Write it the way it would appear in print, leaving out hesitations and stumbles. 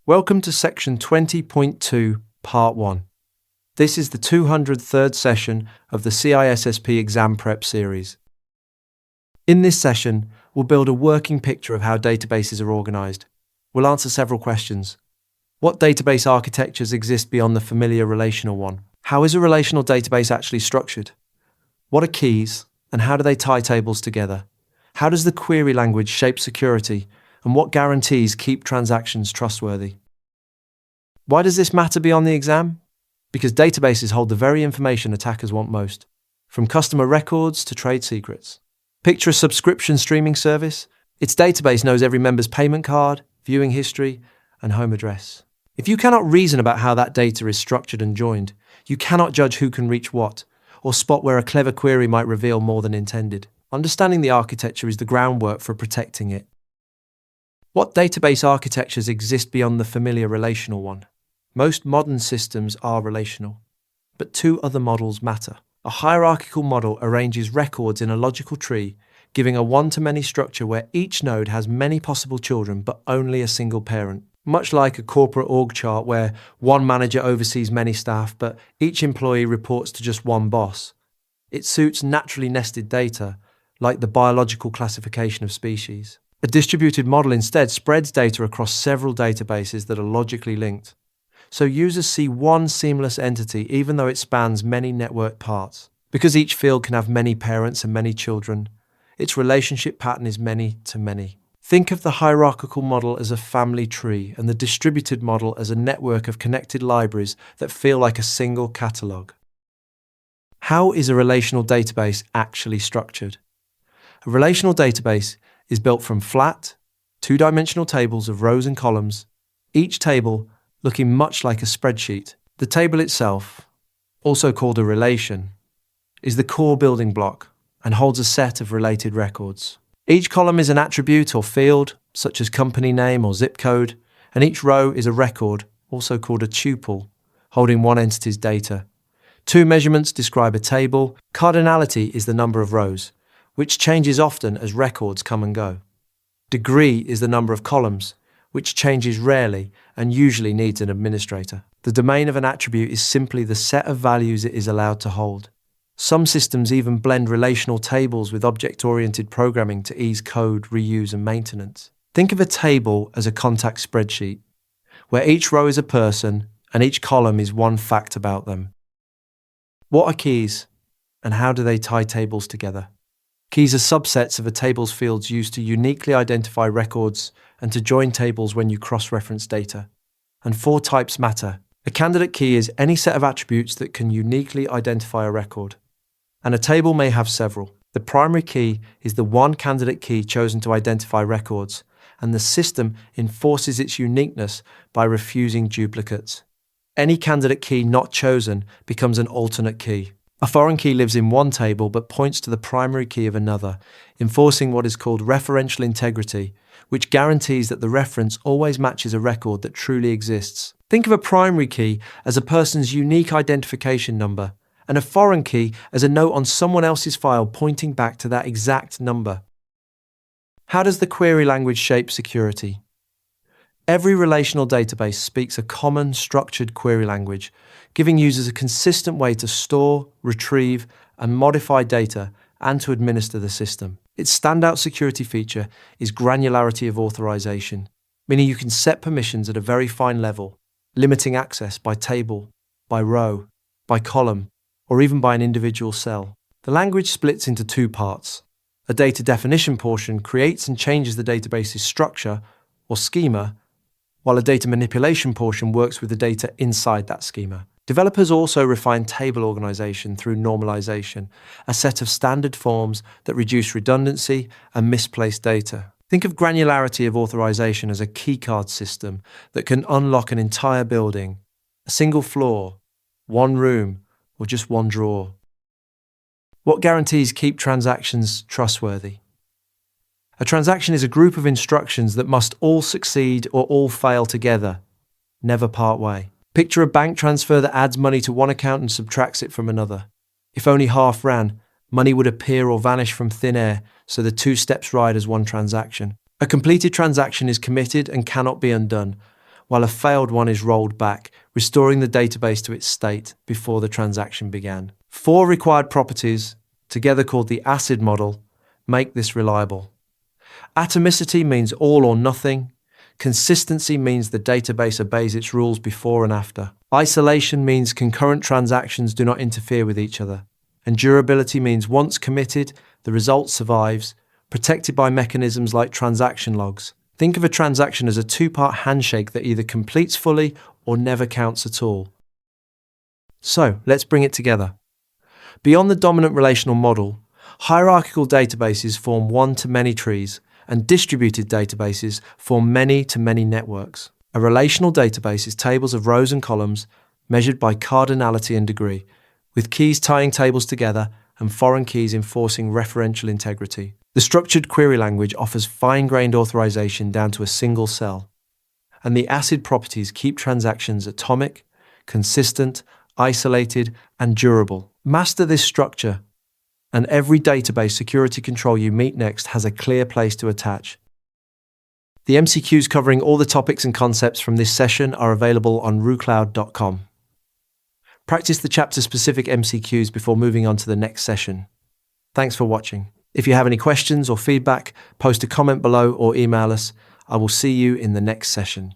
Welcome to section 20.2, part 1. This is the 203rd session of the CISSP exam prep series. In this session, we'll build a working picture of how databases are organized. We'll answer several questions. What database architectures exist beyond the familiar relational one? How is a relational database actually structured? What are keys, and how do they tie tables together? How does the query language shape security, and what guarantees keep transactions trustworthy? Why does this matter beyond the exam? Because databases hold the very information attackers want most, from customer records to trade secrets. Picture a subscription streaming service. Its database knows every member's payment card, viewing history, and home address. If you cannot reason about how that data is structured and joined, you cannot judge who can reach what, or spot where a clever query might reveal more than intended. Understanding the architecture is the groundwork for protecting it. What database architectures exist beyond the familiar relational one? Most modern systems are relational, but two other models matter. A hierarchical model arranges records in a logical tree, giving a one-to-many structure where each node has many possible children but only a single parent. Much like a corporate org chart where one manager oversees many staff but each employee reports to just one boss. It suits naturally nested data, like the biological classification of species. A distributed model instead spreads data across several databases that are logically linked. So users see one seamless entity even though it spans many network parts. Because each field can have many parents and many children, its relationship pattern is many to many. Think of the hierarchical model as a family tree and the distributed model as a network of connected libraries that feel like a single catalog. How is a relational database actually structured? A relational database is built from flat, two-dimensional tables of rows and columns, each table looking much like a spreadsheet. The table itself, also called a relation, is the core building block and holds a set of related records. Each column is an attribute or field, such as company name or zip code, and each row is a record, also called a tuple, holding one entity's data. Two measurements describe a table. Cardinality is the number of rows, which changes often as records come and go. Degree is the number of columns, which changes rarely and usually needs an administrator. The domain of an attribute is simply the set of values it is allowed to hold. Some systems even blend relational tables with object-oriented programming to ease code, reuse, and maintenance. Think of a table as a contact spreadsheet, where each row is a person and each column is one fact about them. What are keys, and how do they tie tables together? Keys are subsets of a table's fields used to uniquely identify records and to join tables when you cross-reference data. And four types matter. A candidate key is any set of attributes that can uniquely identify a record. And a table may have several. The primary key is the one candidate key chosen to identify records, and the system enforces its uniqueness by refusing duplicates. Any candidate key not chosen becomes an alternate key. A foreign key lives in one table but points to the primary key of another, enforcing what is called referential integrity, which guarantees that the reference always matches a record that truly exists. Think of a primary key as a person's unique identification number, and a foreign key as a note on someone else's file pointing back to that exact number. How does the query language shape security? Every relational database speaks a common, structured query language, giving users a consistent way to store, retrieve, and modify data and to administer the system. Its standout security feature is granularity of authorization, meaning you can set permissions at a very fine level, limiting access by table, by row, by column, or even by an individual cell. The language splits into two parts. A data definition portion creates and changes the database's structure, or schema, while a data manipulation portion works with the data inside that schema. Developers also refine table organization through normalization, a set of standard forms that reduce redundancy and misplaced data. Think of granularity of authorization as a keycard system that can unlock an entire building, a single floor, one room, or just one drawer. What guarantees keep transactions trustworthy? A transaction is a group of instructions that must all succeed or all fail together, never part way. Picture a bank transfer that adds money to one account and subtracts it from another. If only half ran, money would appear or vanish from thin air, so the two steps ride as one transaction. A completed transaction is committed and cannot be undone, while a failed one is rolled back, restoring the database to its state before the transaction began. 4 required properties, together called the ACID model, make this reliable. Atomicity means all or nothing. Consistency means the database obeys its rules before and after. Isolation means concurrent transactions do not interfere with each other. And durability means once committed, the result survives, protected by mechanisms like transaction logs. Think of a transaction as a 2-part handshake that either completes fully or never counts at all. So, let's bring it together. Beyond the dominant relational model, hierarchical databases form one-to-many trees, and distributed databases form many-to-many networks. A relational database is tables of rows and columns measured by cardinality and degree, with keys tying tables together and foreign keys enforcing referential integrity. The structured query language offers fine-grained authorization down to a single cell, and the ACID properties keep transactions atomic, consistent, isolated, and durable. Master this structure, and every database security control you meet next has a clear place to attach. The MCQs covering all the topics and concepts from this session are available on rucloud.com. Practice the chapter-specific MCQs before moving on to the next session. Thanks for watching. If you have any questions or feedback, post a comment below or email us. I will see you in the next session.